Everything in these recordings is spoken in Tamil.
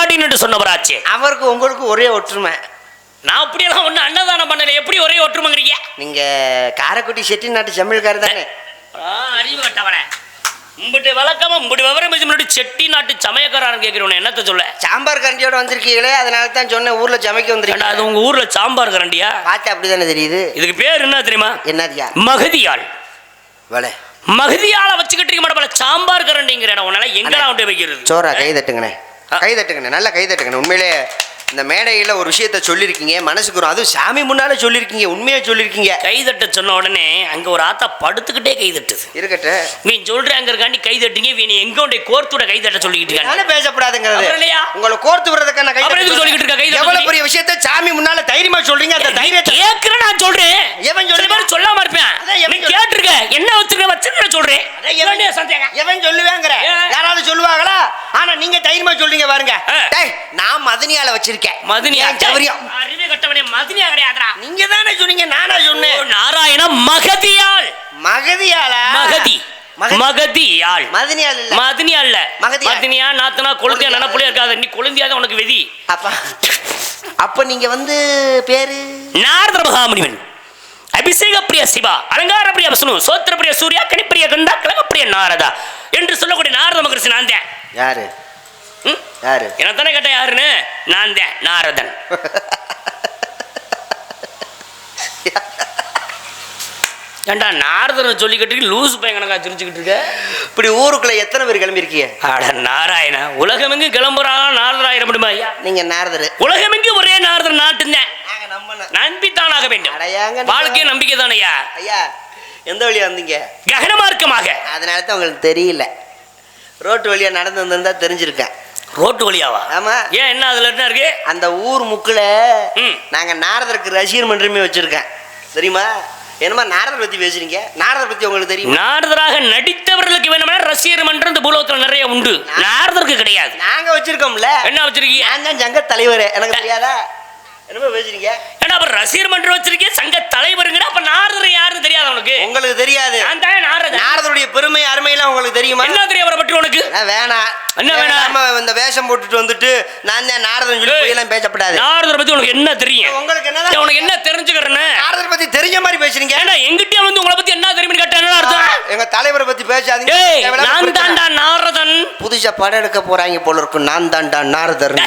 மாட்டேன் என்று சொன்னவராச்சே. அவருக்கு உங்களுக்கு ஒரே ஒற்றுமை. நான் அப்படியெல்லாம் ஒண்ணு அன்னதானம் பண்ணல. எப்படி ஒரே ஒற்றுமைங்கிறீங்க? நீங்க காரைக்குடி செட்டிநாட்டு சமையல்காரர் தானே? அறிவு கட்டவனே, உம்பிட்டு வழக்கமா உம்பிட்டு விவரம் பேசி முன்னாடி செட்டி நாட்டு சமயக்காரன் கேட்கிறவன என்னத்த சொல்ல? சாம்பார் கரண்டியோட வந்திருக்கீங்களே, அதனால தான் சொன்னேன் ஊர்ல சமைக்க வந்திருக்கீங்க. அது உங்க ஊர்ல சாம்பார் கரண்டியா? பார்த்தா அப்படிதானே தெரியுது. இதுக்கு பேர் என்ன தெரியுமா? என்னதியா? மகதியாள். வலை மகதியால வச்சுக்கிட்டு இருக்க மாட்டேன். சாம்பார் கரண்டிங்கிற இடம் உன்னால எங்கடா கொண்டு வைக்கிறது? சோரா கை தட்டுங்கண்ணே, கை தட்டுங்கண்ணே, நல்லா கை தட்டுங்கண்ணே. உண்மையிலே இந்த மேடையில் ஒரு விஷயத்த சொல்லியிருக்கீங்க, மனசுக்கு வரும். அதுவும் சாமி முன்னால சொல்லியிருக்கீங்க, உண்மையாக சொல்லியிருக்கீங்க. கைதட்ட சொன்ன உடனே அங்கே ஒரு ஆத்தா படுத்துக்கிட்டே கைதட்டுது. இருக்கட்ட நீ சொல்கிறேங்கிறக்காண்டி கைதட்டிங்க. நீ எங்கே உடைய கோர்த்துட கைதட்ட சொல்லிக்கிட்டு இருக்காங்க. பேசப்படாதுங்கிறது இல்லையா? உங்களை கோர்த்து விடுறதுக்கான கை சொல்லிக்கிட்டு இருக்க. கை எவ்வளவு பெரிய விஷயத்த சாமி முன்னால தைரியமா சொல்றீங்க. அந்த தைரியத்தை கேட்கிறேன். நான் சொல்றேன், எவன் சொல்லி மாதிரி சொல்லாம இருப்பேன். நீ கேட்டிருக்க என்ன வச்சிருக்க சொல்றேன். எவன் சொல்லுவேங்கிற யாராவது சொல்லுவாங்களா? ஆனா நீங்க தைரியமா சொல்றீங்க பாருங்க. நான் மதனியால வச்சிருக்கேன். மதனியா சௌரியம் அறிவே கட்டவனே. மதனியா கிடையாதுடா. நீங்க தானே சொன்னீங்க, நானா சொன்னேன். நாராயண மகதியாள். மகதியாளா? மகதி மகதியாள். மதனியாள் இல்ல, மதனியாள் இல்ல, மதனியா நாத்தனா கொழுந்தியா நினைப்புல இருக்காது. நீ கொழுந்தியாத உனக்கு விதி. அப்ப நீங்க வந்து பேரு நாரத மகாமுனிவன். அபிஷேக பிரிய சிவா, அலங்கார பிரிய விஷ்ணு, சோத்திர பிரிய சூர்யா, கணிப்பிரிய கந்தா, கலக பிரிய நாரதா என்று சொல்லக்கூடிய நாரத மகரிஷி நான் தான். யாரு யாரு என்ன தானே கேட்ட? யாருன்னு? நான் தான் நாரதன். ஏண்டா நாரதன் சொல்லிக்கிட்டு லூஸ் பையன் கணக்கா சிரிச்சுக்கிட்டு இருக்க. இப்படி ஊருக்குள்ள எத்தனை பேர் கிளம்பிருக்கீங்க? அட நாராயணா, உலகமெங்கு கிளம்புறாங்க நாரதராயிரம் முடியுமா ஐயா? நீங்க நாரதர். உலகமெங்கு ஒரே நாரதர் நாட்டுந்தேன். நம்பித்தானாக வேண்டும். வாழ்க்கைய நம்பிக்கை தானே ஐயா. ஐயா எந்த வழியா வந்தீங்க? ககன மார்க்கமாக. அதனால தான் உங்களுக்கு தெரியல. ரோட்டு வழியா நடந்து வந்திருந்தா தெரிஞ்சிருக்கேன். ரோட்டு வழியாவா? ஆமா. ஏன் என்ன அதுல என்ன இருக்கு? அந்த ஊர் முக்குல நாங்க நாரதருக்கு ரசிகர் மன்றமே வச்சிருக்கேன், தெரியுமா? என்னமா நாரதர் பத்தி பேசுறீங்க? நாரதர் பத்தி உங்களுக்கு தெரியும்? நாரதராக நடித்தவர்களுக்கு வேணும்னா ரசிகர் மன்றம் இந்த பூலோகத்துல நிறைய உண்டு. நாரதருக்கு கிடையாது. நாங்க வச்சிருக்கோம்ல. என்ன வச்சிருக்கீங்க? நான் தான் சங்க தலைவர். எனக்கு தெரியாதா? என்னமா பேசுறீங்க? ஏன்னா அப்ப ரசிகர் மன்றம் வச்சிருக்கீங்க, சங்க தலைவருங்கிற. அப்ப நாரதர் யாருன்னு தெரியாது உனக்கு? உங்களுக்கு தெரியாது. நான் தான் நாரதர். நாரதருடைய பெருமை அருமையெல்லாம் உங்களுக்கு தெரியுமா? என்ன தெரியும் அவரை பற்றி உனக்கு? வேணாம். என்ன வேணாம்? நம்ம இந்த வேஷம் போட்டுட்டு வந்துட்டு நான் தான் நாரதன் சொல்லி போய் எல்லாம் பேசப்படாது. நாரதர் பத்தி உனக்கு என்ன தெரியும்? உங்களுக்கு என்ன உனக்கு என்ன தெரிஞ்சுக்கிறேன்னு? நாரதர் பத்தி தெரிஞ்ச மாதிரி பேசுறீங்க. ஏன்னா எங்கிட்ட வந்து உங்களை பத்தி என்ன தெரியும்னு கேட்டா என்ன அர்த்தம்? எங்க தலைவரை பத்தி பேசாதீங்க. நான் தான்டா நாரதன். புதுசா படம் எடுக்க போறாங்க போல இருக்கும். நான் தான்டா நாரதர்.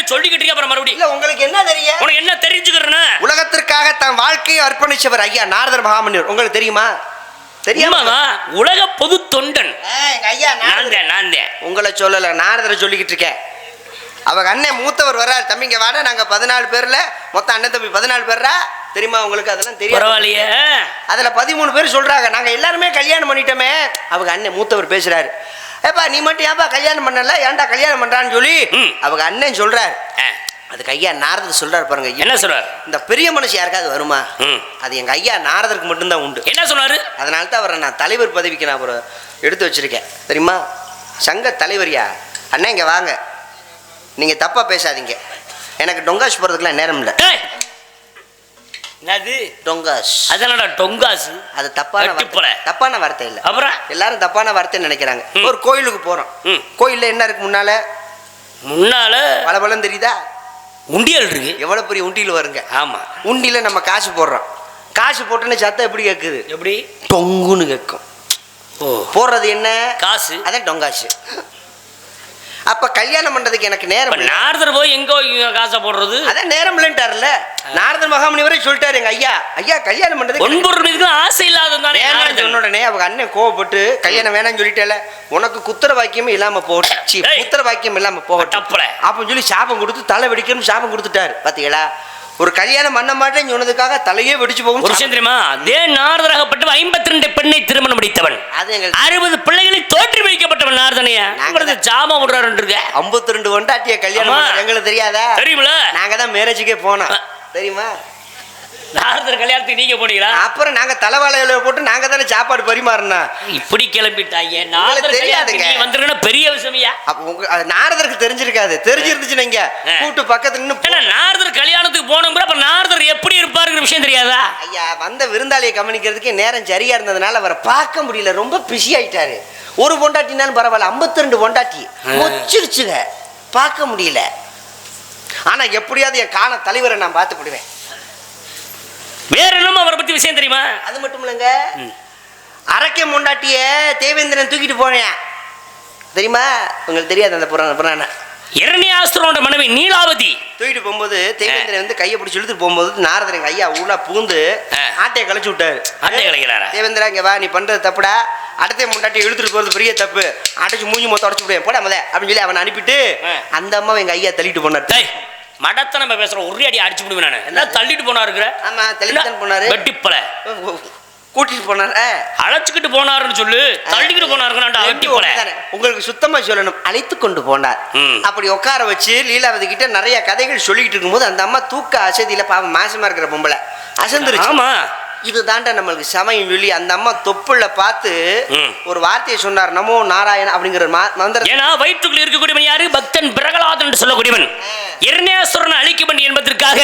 சொல்லிக்கிட்டு அப்புறம் மறுபடியும் இல்ல. உங்களுக்கு என்ன தெரியும்? உனக்கு என்ன தெரிஞ்சுக்கிறேன்னு? உலகத்திற்காக தன் வாழ்க்கையை அர்ப்பணிச்சவர் ஐயா நாரதர் மகாமுனிவர். உங்களுக்கு தெரியுமா? தெரியுமா? உலக பொது தொண்டன் ஐயா நான் உங்களை சொல்லல, நாரதரை சொல்லிக்கிட்டு இருக்கேன். அவங்க அண்ணன் மூத்தவர் வர்றாரு. தம்பிங்க வாட, நாங்க 14 பேர்ல மொத்தம் அண்ணன் தம்பி 14 பேர்ரா. தெரியுமா உங்களுக்கு? அதெல்லாம் தெரியும். பரவாயில்லையே. அதுல 13 பேர் சொல்றாங்க நாங்க எல்லாருமே கல்யாணம் பண்ணிட்டோமே. அவங்க அண்ணன் மூத்தவர் பேசுறாரு. ஏப்பா நீ மட்டும் ஏப்பா கல்யாணம் பண்ணல, ஏன்டா கல்யாணம் பண்றான்னு சொல்லி அவங்க அண்ணன் சொல்றாரு. அதுக்கு ஐயா நாரதர் சொல்றாரு பாருங்க. என்ன சொல்றாரு? இந்த பெரிய மனுஷன் யாருக்காவது வருமா? அது எங்க ஐயா நாரதருக்கு மட்டும்தான் உண்டு. என்ன சொன்னாரு? அதனால தான் அவரை நான் தலைவர் பதவிக்கு நான் அவரை எடுத்து வச்சிருக்கேன், தெரியுமா? சங்க தலைவரியா அண்ணா இங்க வாங்க. நீங்க தப்பா பேசாதீங்க. எனக்கு டொங்காஸ் போறதுக்குலாம் நேரம் இல்லை. என்னது டொங்காஸ்? அதனால டொங்காஸ் அது தப்பான வார்த்தை இல்லை. அப்புறம் எல்லாரும் தப்பான வார்த்தை நினைக்கிறாங்க. ஒரு கோயிலுக்கு போறோம். கோயில்ல என்ன இருக்கு? முன்னால பலபலம் தெரியுதா? உண்டியல் இருக்கு. எவ்வளவு பெரிய உண்டியல் வருங்க. ஆமா. உண்டியில நம்ம காசு போடுறோம். காசு போட்டோன்னு சத்தம் எப்படி கேட்குது? எப்படி? டொங்குன்னு கேட்கும். போடுறது என்ன? காசு. அதான் டொங்காசு. அப்ப கல்யாணம் பண்றதுக்கு எனக்கு நேரம். நாரதர் போய் எங்க காசை போடுறது? அதான் நேரம் இல்லைன்ட்டார்ல நாரதர் மகாமுனிவரே சொல்லிட்டாரு. எங்க ஐயா ஐயா கல்யாணம் பண்றதுக்கு ஆசை இல்லாத உடனே அவங்க அண்ணன் கோவப்பட்டு கல்யாணம் வேணாம்னு சொல்லிட்டேல, உனக்கு குத்திர வாக்கியம் இல்லாம போச்சு, குத்திர வாக்கியம் இல்லாம போகட்டும் அப்படின்னு சொல்லி சாபம் கொடுத்து தலை வெடிக்கணும் சாபம் கொடுத்துட்டாரு. பாத்தீங்களா? ஒரு கல்யாணம் பண்ண மாட்டேன்னு சொன்னதுக்காக தலையே வெடிச்சு போகும். ஒரு விஷயம் தெரியுமா? அதே நாரதராகப்பட்ட 52 பெண்ணை திருமணம் முடித்தவன், 60 பிள்ளைகளை தோற்றி வைக்கப்பட்டவன் நாரதனையா ஜாமம் விடுறாரு. 52 ஒண்டாட்டிய கல்யாணம் எங்களுக்கு தெரியாதா? தெரியுமில, நாங்க தான் மேரேஜுக்கே போனோம், தெரியுமா? நாரதர் கல்யாணத்துக்கு நீங்க போனீங்களா? அப்புறம் நாங்க தலைவாழையில போட்டு நாங்க தானே சாப்பாடு பரிமாறினா. இப்படி கிளம்பிட்டாங்க. நாரதர் தெரியாதுங்க வந்துருன்னா பெரிய விஷயமையா? அப்ப நாரதருக்கு தெரிஞ்சிருக்காது. தெரிஞ்சிருந்துச்சு நீங்க கூட்டு பக்கத்துல நின்று நாரதர் கல்யாணத்துக்கு போனோம். அப்ப நாரதர் எப்படி இருப்பாருங்கிற விஷயம் தெரியாதா? ஐயா வந்த விருந்தாளியை கவனிக்கிறதுக்கு நேரம் சரியா இருந்ததுனால அவரை பார்க்க முடியல. ரொம்ப பிஸி ஆயிட்டாரு. ஒரு பொண்டாட்டினாலும் பரவாயில்ல, 52 பொண்டாட்டி மொச்சிருச்சுங்க. பார்க்க முடியல. ஆனா எப்படியாவது என் காண தலைவரை நான் பார்த்து விடுவேன். வேற என்னமோ அவரை பத்தி விஷயம் தெரியுமா? அது மட்டும் இல்லைங்க, அரக்கை முண்டாட்டிய தேவேந்திரன் தூக்கிட்டு போனேன் தெரியுமா? உங்களுக்கு தெரியாது அந்த புராணம். இரண்யாசுரனோட மனைவி நீலாவதி தூக்கிட்டு போகும்போது தேவேந்திரன் வந்து கையை பிடிச்சி இழுத்துட்டு போகும்போது நாரதர் எங்க ஐயா உள்ள பூந்து ஆட்டையை கழிச்சு விட்டாரு. ஆட்டையை கழிக்கிறாரா? தேவேந்திரா இங்க வா, நீ பண்றது தப்புடா, அடுத்த முண்டாட்டி இழுத்துட்டு போறது பெரிய தப்பு, அடைச்சு மூஞ்சி மொத்தம் உடச்சு விடுவேன் போட முத அப்படின்னு சொல்லி அவனை அனுப்பிட்டு அந்த அம்மாவை எங்க ஐயா தள்ளிட்டு போனார். மடத்தை நம்ம பேசுறோம், ஒரே அடி அடிச்சு விடுவேன் நான். என்ன தள்ளிட்டு போனா இருக்கிற? ஆமா தள்ளிட்டு போனாரு. வெட்டிப்பல கூட்டிட்டு போனாரு, அழைச்சுக்கிட்டு போனாருன்னு சொல்லு, தள்ளிக்கிட்டு போனாரு. உங்களுக்கு சுத்தமா சொல்லணும், அழைத்து கொண்டு போனார். அப்படி உட்கார வச்சு லீலாவதி கிட்ட நிறைய கதைகள் சொல்லிக்கிட்டு இருக்கும்போது அந்த அம்மா தூக்க அசதியில பாவம் மாசமா இருக்கிற பொம்பளை அசந்துருச்சு. ஆமா, இது தாண்டா நம்மளுக்கு சமயம் சொல்லி அந்த அம்மா தொப்புள்ள பார்த்து ஒரு வார்த்தையை சொன்னார், நமோ நாராயண அப்படிங்கிற மந்திரம். ஏன்னா வயிற்றுக்குள் இருக்கக்கூடியவன் யாரு? பக்தன் பிரகலாதன் என்று சொல்லக்கூடியவன். இரண்யாசுரன் அழிக்கப்படி என்பதற்காக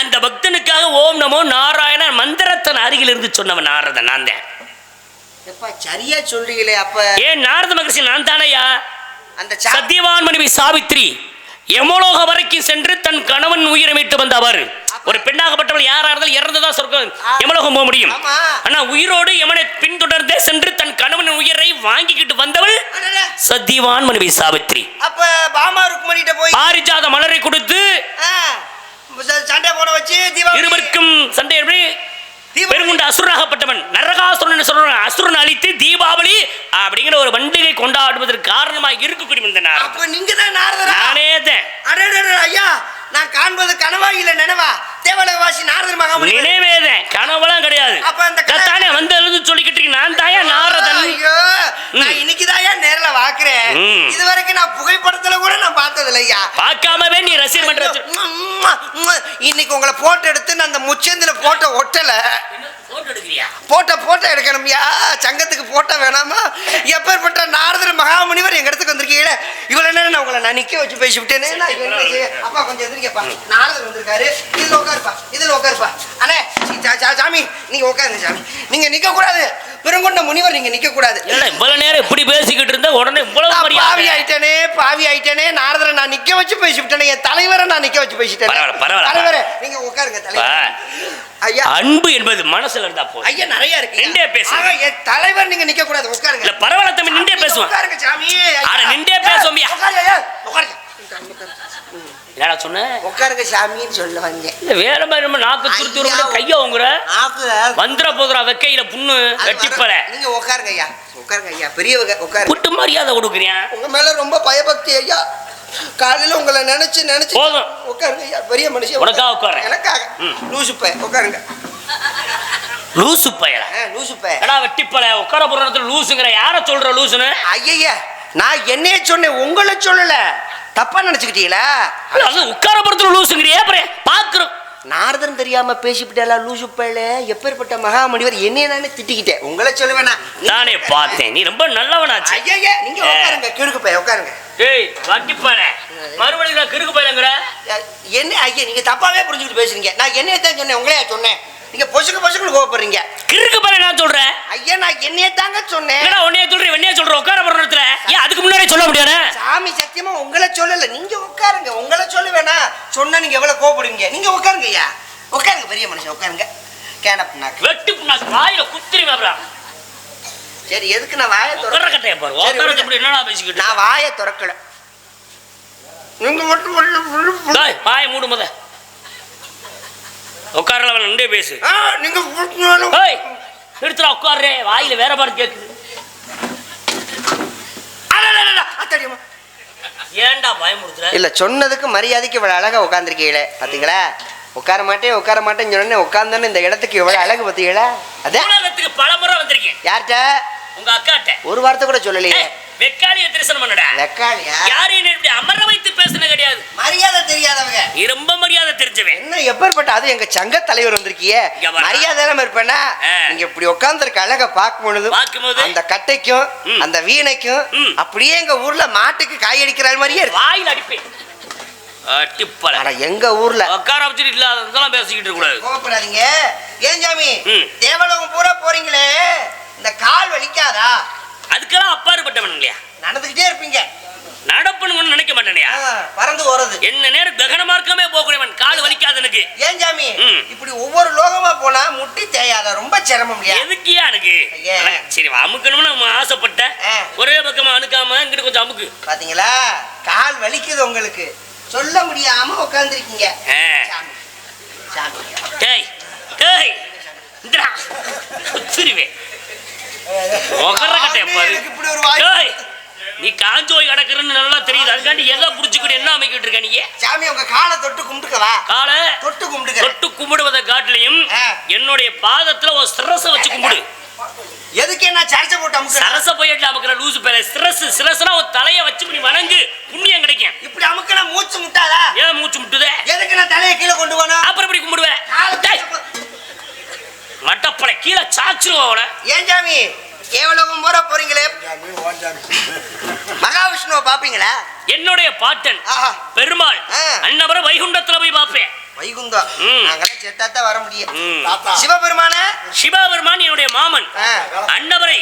அந்த பக்தனுக்காக ஓம் நமோ நாராயண மந்திரத்தன் அருகில் இருந்து சொன்னவன் நாரதன். நான் தான். சரியா சொல்றீங்களே. அப்ப ஏன் நாரத மகர்ஷி நான் தானையா? அந்த சத்தியவான் மனைவி சாவித்ரி யமலோக வரைக்கும் சென்று தன் கணவன் உயிரை மீட்டு வந்தவர். ஒரு பெண்ணாகப்பட்டவள் யாரா இருந்தாலும் இறந்துதான் சொர்க்கம் யமலோகம் போக முடியும். ஆனா உயிரோடு யமனை பின்தொடர்ந்தே சென்று தன் கணவன் உயிரை வாங்கிக்கிட்டு வந்தவள் சத்தியவான் மனைவி சாவித்ரி. அப்ப பாமா ருக்மணிட்ட போய் பாரிஜாத மலரை கொடுத்து சண்டை போட வச்சு இருவருக்கும் சண்டை பெருங்குண்ட அசுரனாகப்பட்டவன் நரகாசுரன் சொல்ற அசுரன் அழித்து தீபாவளி அப்படிங்கிற ஒரு பண்டிகை கொண்டாடுவதற்கு காரணமாக இருக்கக்கூடிய இந்த நாரதர். நீங்க தான் நாரதரா? நானே தான். ஐயா, நான் காண்பது கனவா இல்ல நினைவா? தேவலோகவாசி நாரதர் மகாமுனி நினைவேதேன், கனவெல்லாம் கிடையாது. அப்ப அந்த தானே வந்து சொல்லிக்கிட்டு நான் தாயா நாரதன். ஐயோ, நான் இன்னைக்கு தாயா நேர்ல பாக்குறேன். இது வரைக்கும் நான் புகைப்படத்துல கூட நான் பார்த்தது இல்லையா. பார்க்காமவே நீ ரசிகர் பண்ற. இன்னைக்கு உங்களை போட்டோ எடுத்து நான் அந்த முச்சந்தில போட்டோ ஒட்டல. போட்டோ எடுக்கணும்யா, சங்கத்துக்கு போட்டோ வேணாமா? எப்பேற்பட்ட நாரதர் மகாமுனிவர் எங்க இடத்துக்கு வந்திருக்கீங்களே, இவ்வளவு நேரம் நான் உங்களை நிக்க வச்சு பேசி விட்டேனே. அப்பா கொஞ்சம் எதிர்க்கப்பா, நாரதர் வந்திருக்காரு, இதுல உட்காருப்பா. அண்ணே சாமி நீங்க உட்காருங்க சாமி, நீங்க நிக்க கூடாது. பெருங்கொண்ட முனிவர் நீங்க நிக்க கூடாது. இவ்வளவு நேரம் இப்படி பேசிக்கிட்டு இருந்தா உடனே பாவி ஆயிட்டேனே. நாரதரை நான் நிக்க வச்சு பேசி விட்டேனே, என் தலைவரை நான் நிக்க வச்சு பேசிட்டேன். தலைவரே நீங்க உட்காருங்க. தலைவர் ஐயா, அன்பு என்பது மனசுல இருந்தா போதும். ஐயா நிறைய இருக்கு, நின்றே பேசுங்க. என் தலைவர் நீங்க நிக்க கூடாது, உட்காருங்க. இல்ல பரவாயில்ல தம்பி, நின்றே பேசுவோம். உட்காருங்க சாமி. அட நின்றே பேசுவோம். உட்காருங்க. என்னடா சொன்ன? உட்காருங்க சாமின்னு சொல்ல வந்தேன். இல்ல வேற மாதிரி நம்ம நாக்கு துருத்தி கைய உங்குற வந்திர போதுரா வெக்கையில புண்ணு வெட்டிப்பல. நீங்க உட்காருங்க ஐயா, உட்காருங்க ஐயா. பெரியவங்க உட்காருங்க. புட்டு மரியாதை கொடுக்குறியா? உங்க மேல ரொம்ப பயபக்தி ஐயா. காலையில உங்களை நினைச்சு போதும். உட்காருங்க ஐயா, பெரிய மனுஷன். உனக்காக உட்காரு. எனக்காக? லூசு பைய உட்காருங்க. லூசு பையல? லூசு பைய எடா வெட்டிப்பல. உட்கார போற லூசுங்கிற யார சொல்ற லூசுன்னு? ஐயா, நான் என்னைய சொன்னேன், உங்களை சொல்லல. தப்பா நினைச்சுக்கிட்டீங்களா? உட்கார போறதுல லூசுங்கிறியே. அப்புறம் பாக்குறோம் நாரதன் தெரியாம பேசிவிட்டா லூசு பையல. எப்பேற்பட்ட மகாமுனிவர், என்னைய நானே திட்டிக்கிட்டேன், உங்களை சொல்லுவேனா? நானே பார்த்தேன், நீ ரொம்ப நல்லவனாச்சு. ஐயா நீங்க உட்காருங்க, கிறுக்கு பைய உட்காருங்க. ஏய் வட்டிப்பல, மறுபடியும் நான் கிறுக்கு பையலங்கற என்ன? ஐயா நீங்க தப்பாவே புரிஞ்சுக்கிட்டு பேசுறீங்க. நான் என்னைய தான் சொன்னேன், உங்களையா சொன்னேன்? நீங்க பொசுக்கு கோவப்படுறீங்க. கிறுக்கு பைய நான் சொல்றேன். ஐயா நான் என்னைய தாங்க சொன்னேன். என்னடா உன்னைய சொல்றேன், வெண்ணைய சொல்ற. உட்கார போற இடத்துல ஏன் அதுக்கு முன்னாடியே சொல்ல முடியாது? சாமி சத்தியமா உங்களை சொல்லல, நீங்க உட்காருங்க. உங்களை சொல்லுவேனா? சொன்னா நீங்க எவ்வளவு கோவப்படுவீங்க. நீங்க உட்காருங்க ஐயா, உட்காருங்க. பெரிய மனுஷன் உட்காருங்க. கேன புண்ணாக்கு வெட்டி புண்ணாக்கு வாயில குத்திரி மாப்ரா. சரி, எதுக்கு நான் வாயை திறக்கற கட்டைய பாரு. உட்கார்ந்து இப்படி என்னடா பேசிக்கிட்டு? நான் வாயை திறக்கல, நீங்க மட்டும் டேய் வாயை மூடு முத. உட்காரல நின்றே பேசு. நீங்க ஏய் எடுத்துடா உட்கார்றே. வாயில வேற பாரு கேக்குது. ஏன்டா பயமுறுத்துற? இல்ல சொன்னதுக்கு மரியாதைக்கு இவ்வளவு அழகா உட்கார்ந்துருக்கீங்களே, பாத்தீங்களா? உட்கார மாட்டேன்னு சொன்னேன், உட்கார்ந்தானே இந்த இடத்துக்கு இவ்வளவு அழகு பாத்தீங்களா? அதான் உலகத்துக்கு பலமுறை வந்திருக்கேன். யார்கிட்ட? உங்க அக்காட்ட. ஒரு வார்த்தை கூட சொல்லலையே. வெக்காளிய தரிசனம் பண்ணடா. வெக்காளியா? யாரையும் இப்படி அமர வைத்து பேசுன கிடையாது. மரியாதை தெரியாதவங்க. நீ ரொம்ப மரியாதை தெரிஞ்சவன். என்ன எப்பேற்பட்ட அது எங்க சங்க தலைவர் வந்திருக்கியே, மரியாதை இல்லாம இருப்பேனா? நீங்க இப்படி உட்கார்ந்துருக்க அழக பார்க்கும்போது அந்த கட்டைக்கும் அந்த வீணைக்கும் அப்படியே எங்க ஊர்ல மாட்டுக்கு காய் அடிக்கிற மாதிரியே வாயில் அடிப்பேன். டிப்பல எங்க ஊர்ல உட்கார வச்சுட்டு இல்லாததெல்லாம் பேசிக்கிட்டு இருக்க கூடாது. கோவப்படாதீங்க. ஏன் சாமி தேவலோகம் பூரா போறீங்களே, இந்த கால் வலிக்காதா? அதுக்கெல்லாம் அப்பாற்பட்டவன் இல்லையா? நடந்துகிட்டே இருப்பீங்க. நடப்பணும்னு நினைக்க மாட்டேனியா? பறந்து ஓடுது. என்ன நேரம் ககன மார்க்கமே போகக்கூடியவன், கால் வலிக்காது எனக்கு. ஏன் சாமி இப்படி ஒவ்வொரு லோகமா போனா முட்டி தேயாத, ரொம்ப சிரமம் இல்லையா? எதுக்கியா எனக்கு? சரி அமுக்கணும்னு ஆசைப்பட்ட, ஒரே பக்கமா அணுக்காம இங்கிட்டு கொஞ்சம் அமுக்கு. பாத்தீங்களா, கால் வலிக்குது உங்களுக்கு, சொல்ல முடியாம உட்கார்ந்துருக்கீங்க. டேய் டேய் இந்தடா குச்சிருவே ஒகற கட்டே பாரு. டேய் நீ காஞ்சோய் கிடக்குறன்னு நல்லா தெரியுது, அதுக்காண்டி எதை புடிச்சுக்கிட்டு என்ன அமைக்கிட்டு இருக்க நீ? சாமி உங்க காலை தொட்டு கும்பிட்டுக்கவா? காலை தொட்டு கும்பிட்டுக்க. தொட்டு கும்பிடுவதை காட்டிலையும் என்னுடைய பாதத்துல ஒரு சிரச வச்சு கும்பிடு. எதுக்கு என்ன சர்ச்சை போட்டு அமுக்குற? சரச போயிட்டு அமுக்குற லூசு பேர. சிரஸ்னா ஒரு தலைய வச்சு இப்படி வணங்கு, புண்ணியம் கிடைக்கும். இப்படி அமுக்குனா மூச்சு முட்டாதா? ஏன் மூச்சு முட்டுதே? எதுக்கு நான் தலையை கீழே கொண்டு போனா? அப்புறம் இப்படி கும்பிடுவேன். மட்டப்பட கீழே சாச்சிருவோட. ஏன் சாமி ஏவலோகம் போற போறீங்களே, மகாவிஷ்ணுவை பாப்பீங்களா? என்னுடைய பாட்டன் பெருமாள் அன்னவர வைகுண்டத்துல போய் பாப்பேன். வைகுண்டம் நாங்களாம் செத்தாத்தான் வர முடியும். சிவபெருமான சிவபெருமான் என்னுடைய மாமன் அன்னவரை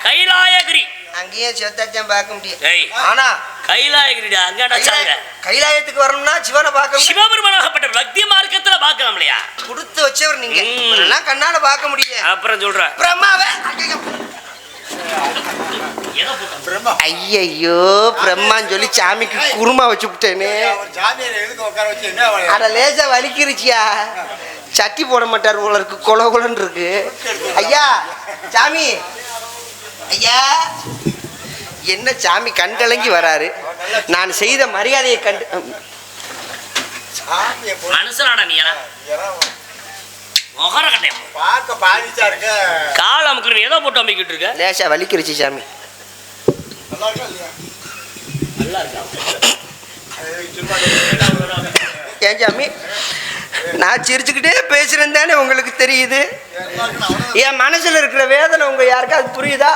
கைலாயகிரி அங்கேயும் செத்தாத்தான் பார்க்க முடியும். ஆனா கைலாயகிரிடா அங்கடா சாங்க. கைலாயத்துக்கு வரணும்னா சிவனை பார்க்க, சிவபெருமானாகப்பட்ட பக்தி மார்க்கத்துல பார்க்கலாம் இல்லையா? கொடுத்து வச்சவர் நீங்க, எல்லாம் கண்ணால பார்க்க முடியும். அப்புறம் சொல்ற பிரம்மாவை ஐயோ பிரம்மான்னு சொல்லி சாமிக்கு குருமா வச்சு விட்டேனே. அட லேசா வலிக்கிருச்சியா, சட்டி போட மாட்டார் போல இருக்கு, கொல கொலன்னு இருக்கு. ஐயா சாமி, ஐயா என்ன சாமி கண் கலங்கி வராரு. நான் செய்த மரியாதையை கண்டு மனுஷனாடா நீ கால் அமுக்கு ஏதோ போட்டு அமைக்கிட்டு இருக்க. லேசா வலிக்கிருச்சு சாமி. ஏன் சாமி நான் சிரிச்சுக்கிட்டே பேசுறேன் தானே உங்களுக்கு தெரியுது? என் மனசுல இருக்கிற வேதனை உங்க யாருக்காவது புரியுதா?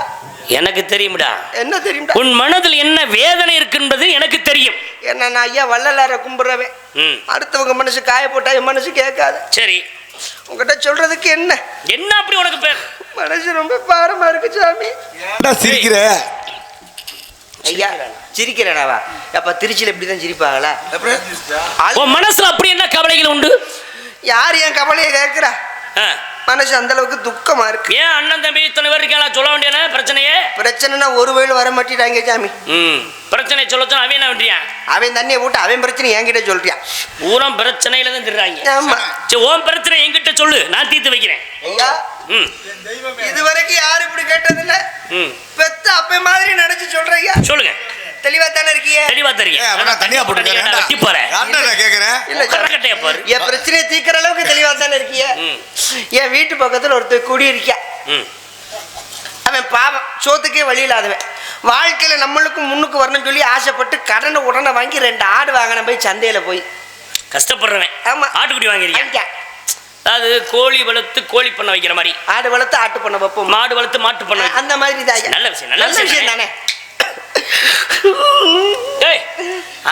எனக்கு தெரியும்டா. என்ன தெரியும்டா? உன் மனதில் என்ன வேதனை இருக்குன்றது எனக்கு தெரியும். என்ன நான் ஐயா வள்ளலார கும்பிடுறவன், அடுத்தவங்க மனசு காய போட்டா என் மனசு கேட்காது. சரி உங்ககிட்ட சொல்றதுக்கு என்ன என்ன அப்படி உனக்கு பேர்? மனசு ரொம்ப பாரமா இருக்கு சாமி. சிரிக்கிற ஐயா சிரிக்கிறேனாவா? அப்ப திருச்சியில இப்படிதான் சிரிப்பாங்களா? உன் மனசுல அப்படி என்ன கவலைகள் உண்டு? யார் என் கவலையை கேட்கிறா? மனசு அந்த அளவுக்கு துக்கமா இருக்கு. ஏன் அண்ணன் தம்பி இத்தனை பேர் இருக்கா, சொல்ல வேண்டியன பிரச்சனையே? பிரச்சனைனா ஒரு வயல் வர மாட்டேங்கிறாங்க சாமி. பிரச்சனை சொல்ல அவன் என்ன பண்றியா? அவன் தண்ணியை போட்டு அவன் பிரச்சனை என்கிட்ட சொல்றியா? ஊரம் பிரச்சனையில தான் திடுறாங்க. ஆமா சரி உன் பிரச்சனை என்கிட்ட சொல்லு, நான் தீர்த்து வைக்கிறேன். ஐயா இதுவரைக்கும் யாரும் இப்படி கேட்டதில்ல, பெத்த அப்ப மாதிரி நினைச்சு சொல்றீங்க. சொல்லுங்க. தெளிவா தானே இருக்கீங்க? தெளிவா தெரியும். தனியா போட்டுக்கிறேன் என் பிரச்சனையை தீர்க்கிற அளவுக்கு தெளிவா தானே இருக்கீங்க. என் வீட்டு பக்கத்துல ஒருத்தர் குடி இருக்கியா, அவன் பாவம் சோத்துக்கே வழி இல்லாதவன். வாழ்க்கையில நம்மளுக்கு முன்னுக்கு வரணும்னு சொல்லி ஆசைப்பட்டு கடனை உடனே வாங்கி 2 ஆடு வாங்கின போய் சந்தையில போய் கஷ்டப்படுறவன். ஆமா ஆட்டுக்குடி வாங்கிருக்கீங்க. அது கோழி வளர்த்து கோழி பண்ண வைக்கிற மாதிரி, ஆடு வளர்த்து ஆட்டு பண்ண வைப்போம், மாடு வளர்த்து மாட்டு பண்ண அந்த மாதிரி தான். நல்ல விஷயம், நல்ல விஷயம் தானே.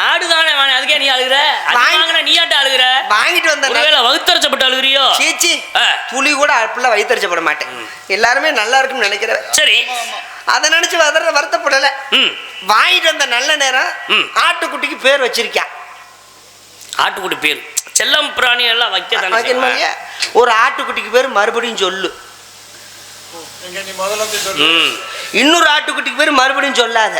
ஆடுதானே அதுக்கே நீ அழுகுற? நீ ஆட்ட அழுகுற? வாங்கிட்டு வந்த வகுத்தரைச்சப்பட்டு அழுகுறியோ? சீச்சி துளி கூட அப்படில வயிற்றுச்சப்பட மாட்டேன். எல்லாருமே நல்லா இருக்குன்னு நினைக்கிறேன். சரி அதை நினைச்சு வருத்தப்படல. வாங்கிட்டு வந்த நல்ல நேரம் ஆட்டுக்குட்டிக்கு பேர் வச்சிருக்கா. ஆட்டுக்குட்டி பேர் செல்லம் பிராணி எல்லாம் வைக்க. ஒரு ஆட்டுக்குட்டிக்கு பேர் மறுபடியும் சொல்லு, இன்னொரு ஆட்டுக்குட்டிக்கு பேர் மறுபடியும் சொல்லாத.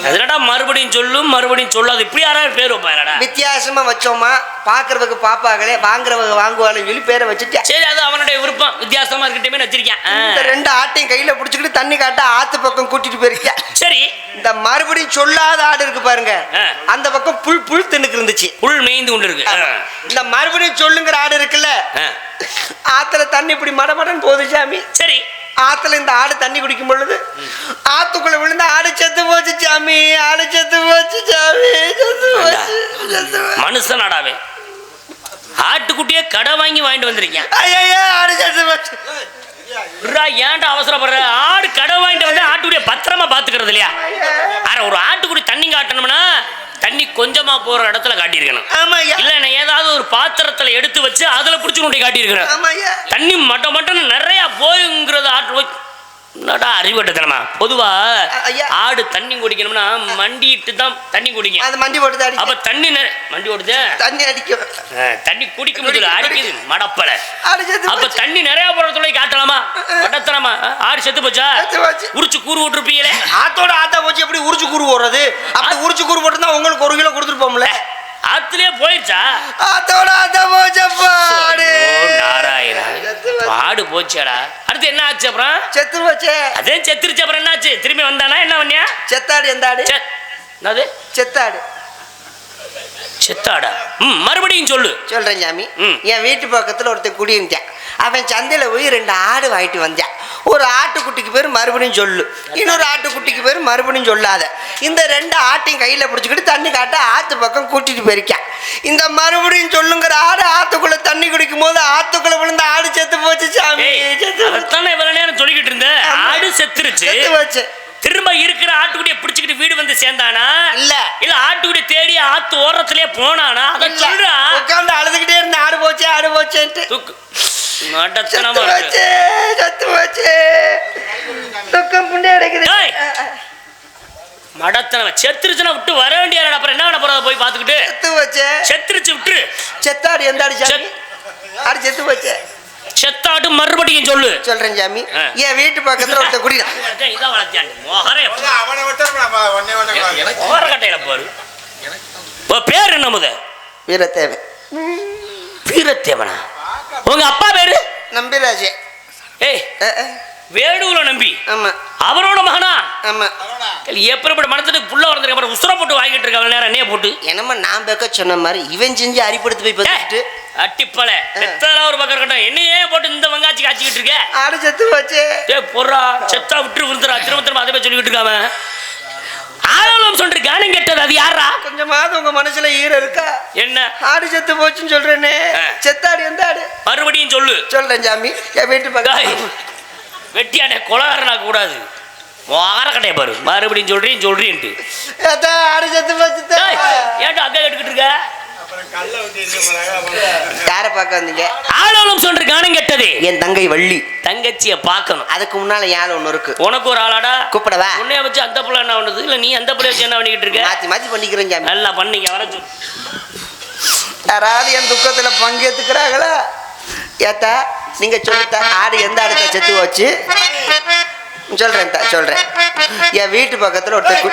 அதனடா மறுபடியும் சொல்லும் மறுபடியும் சொல்லாது, இப்படி யாராவது பேர் வைப்பாரடா? வித்தியாசமா வச்சோமா, பாக்குறவங்க பாப்பாங்களே, வாங்குறவங்க வாங்குவாங்கன்னு சொல்லி பேரை வச்சுட்டேன். சரி அது அவனுடைய விருப்பம், வித்தியாசமா இருக்கட்டுமே வச்சிருக்கேன். இந்த 2 ஆட்டையும் கையில புடிச்சுக்கிட்டு தண்ணி காட்ட ஆத்து பக்கம் கூட்டிட்டு போயிருக்கேன். சரி இந்த மறுபடியும் சொல்லாத ஆடு இருக்கு பாருங்க, அந்த பக்கம் புல் தின்னுக்கு இருந்துச்சு, புல் மேய்ந்து கொண்டு இருக்கு. இந்த மறுபடியும் சொல்லுங்கிற ஆடு இருக்குல்ல, ஆத்துல தண்ணி இப்படி மடமடன்னு போகுது சாமி. சரி ஆத்துல இந்த ஆடு தண்ணி குடிக்கும் பொழுது ஆத்துக்குள்ள விழுந்த ஆடு செத்து போச்சு சாமி. ஆடு செத்து போச்சு சாமி, மனுஷன் ஆடாவே ஆட்டுக்குட்டியே கடை வாங்கிட்டு வந்திருக்கேன். ஆடு செத்து போச்சு. ஏன்டா அவசரப்படுற? ஆடு கடை வாங்கிட்டு வந்து ஆட்டுக்குடிய பத்திரமா பாத்துக்கிறது இல்லையா? ஒரு ஆட்டுக்குடி தண்ணி காட்டணும்னா தண்ணி கொஞ்சமா போற இடத்துல காட்டியிருக்கணும். இல்ல நான் ஏதாவது ஒரு பாத்திரத்துல எடுத்து வச்சு அதுல புடிச்சு கொண்டு காட்டியிருக்கிறேன். தண்ணி மட்ட மட்டன்னு நிறைய போயுங்கிறது ஆட்டு என்னடா அறிவட்டத்தனமா பொதுவா ஐயா. ஆடு தண்ணி குடிக்கணும்னா மண்டிட்டு தான் தண்ணி குடிக்கும். அது மண்டி போட்டு தான் அப்ப தண்ணி மண்டி ஓடுது, தண்ணி அடிக்கும். தண்ணி குடிக்கும் போது அடிக்குது மடப்பல. அடிச்சது அப்ப தண்ணி நிறைய போறதுல காட்டலாமா மடத்தனமா? ஆடு செத்து போச்சா? உரிச்சு கூறு விட்டுருப்பீங்களே. ஆத்தோட ஆத்தா போச்சு எப்படி உரிச்சு கூறு போடுறது? அப்படி உரிச்சு கூறு போட்டுதான் உங்களுக்கு 1 கிலோ கொடுத்துருப்போம்ல. ஆத்துலயே போயிடுச்சா? ஆத்தோட ஆத்தா போச்சப்பா. நாராயணா ஆடு போச்சாடா. அடுத்து என்ன ஆச்சு? அப்புறம் செத்து போச்சே. அதே செத்துருச்சு. அப்புறம் என்ன ஆச்சு? திரும்பி வந்தானா என்ன பண்ணியா? செத்தாடு. எந்த ஆடு? என்னது செத்தாடு? செத்தாடா? மறுபடியும் சொல்லு. சொல்றேன் சாமி. என் வீட்டு பக்கத்துல ஒருத்தன் குடியிருந்தான். அவன் சந்தையில போய் 2 ஆடு வாங்கிட்டு வந்தான். ஒரு ஆட்டுக்குட்டிக்கு பேர் மறுபடியும் சொல்லு, இன்னொரு ஆட்டுக்குட்டிக்கு பேர் மறுபடியும் சொல்லாத. இந்த 2 ஆட்டையும் கையில பிடிச்சிக்கிட்டு தண்ணி காட்ட ஆத்து பக்கம் கூட்டிட்டு போயிருக்கான். இந்த மறுபடியும் சொல்லுங்கிற ஆடு ஆத்துக்குள்ள தண்ணி குடிக்கும் போது ஆத்துக்குள்ள விழுந்த ஆடு செத்து போச்சு சாமி. அதைத்தானே இவ்வளவு நேரம் சொல்லிக்கிட்டு இருந்தேன். ஆடு செத்துருச்சு. செத்து போச்சு. திரும்ப இருக்கிற ஆட்டுக்குடியை பிடிச்சிக்கிட்டு வீடு வந்து சேர்ந்தானா? இல்ல இல்ல ஆட்டுக்குடி தேடி ஆத்து ஓரத்திலே போனானா? அதை சொல்றா. உட்கார்ந்து அழுதுகிட்டே இருந்த ஆடு போச்சு ஆடு போச்சேன்ட்டு. நடத்தனமா போச்சு செத்து போச்சு. துக்கம் புண்டை அடைக்குது. மடத்தனவ செத்துருச்சுன்னா விட்டு வர வேண்டிய அப்புறம் என்ன பண்ண போறத போய் பாத்துக்கிட்டு. செத்து போச்சு. செத்துருச்சு விட்டு. செத்தாடு எந்த ஆடு சாமி? ஆடு செத்து போச்சு. செத்தாட்டு மறுபடியும் சொல்லு. சொல்றேன் சாமி. என் வீட்டு பக்கத்துல ஒருத்த குடி இதான் வளர்த்தியாண்டு மோகரே கட்டையில பாரு. பேர் என்ன முத? வீரத்தேவன். வீரத்தேவனா? உங்க அப்பா பேரு? நம்பிராஜே. ஏய் வேடுவுல நம்பி. ஆமா. அவரோட மகனா? ஆமா. எப்படிப்பட்ட மனத்துக்கு புள்ள வளர்ந்துருக்கு. அப்புறம் உசுர போட்டு வாங்கிட்டு இருக்க நேரம் என்னைய போட்டு. என்னமா நான் பேக்க சொன்ன மாதிரி இவன் செஞ்சு அரிப்படுத்து போய் பார்த்துட்டு அட்டிப்பல செத்தால ஒரு பக்கம் இருக்கட்டும். என்னையே போட்டு இந்த வெங்காச்சி காய்ச்சிக்கிட்டு இருக்க. ஆடு செத்து போச்சு. பொறா செத்தா விட்டு விழுந்துரா. திரும்ப திரும்ப அதை போய் சொல்லிக்கிட்டு இருக்காம ஆளும் சொல்ற கானம் கேட்டது. அது யாரா? கொஞ்சமாவது உங்க மனசுல ஈரம் இருக்கா? என்ன ஆடு செத்து போச்சுன்னு சொல்றேனே. செத்தாடு எந்த ஆடு? மறுபடியும் சொல்லு. சொல்றேன் சாமி. என் வீட்டு பக்கம் வெட்டியானே கொலகாரனா கூடாது. கட்டைய பாரு. மறுபடியும் சொல்றேன்ட்டு ஆடு செத்து போச்சு. ஏன்டா அக்கா கேட்டுக்கிட்டு இருக்க? யார பார்க்க வந்தீங்க? ஆளும் சொல்ற கானம் கேட்டது. என் தங்கை வள்ளி. தங்கச்சிய பார்க்கணும். அதுக்கு முன்னால யாழ் ஒண்ணு இருக்கு. உனக்கு ஒரு ஆளாடா? கூப்பிடவா? உன்னைய வச்சு அந்த புள்ள என்ன பண்ணுது? இல்ல நீ அந்த புள்ள வச்சு என்ன பண்ணிக்கிட்டு இருக்க? மாத்தி மாத்தி பண்ணிக்கிறேன் சாமி. நல்லா பண்ணீங்க. வர சொல்லு. யாராவது என் துக்கத்துல பங்கேத்துக்கிறாங்களா? ஏத்தா நீங்க சொல்லித்தா ஆடு எந்த ஆடுத்த செத்து போச்சு? சொல்றேன் சொல்றேன். என் வீட்டு பக்கத்துல ஒருத்தர்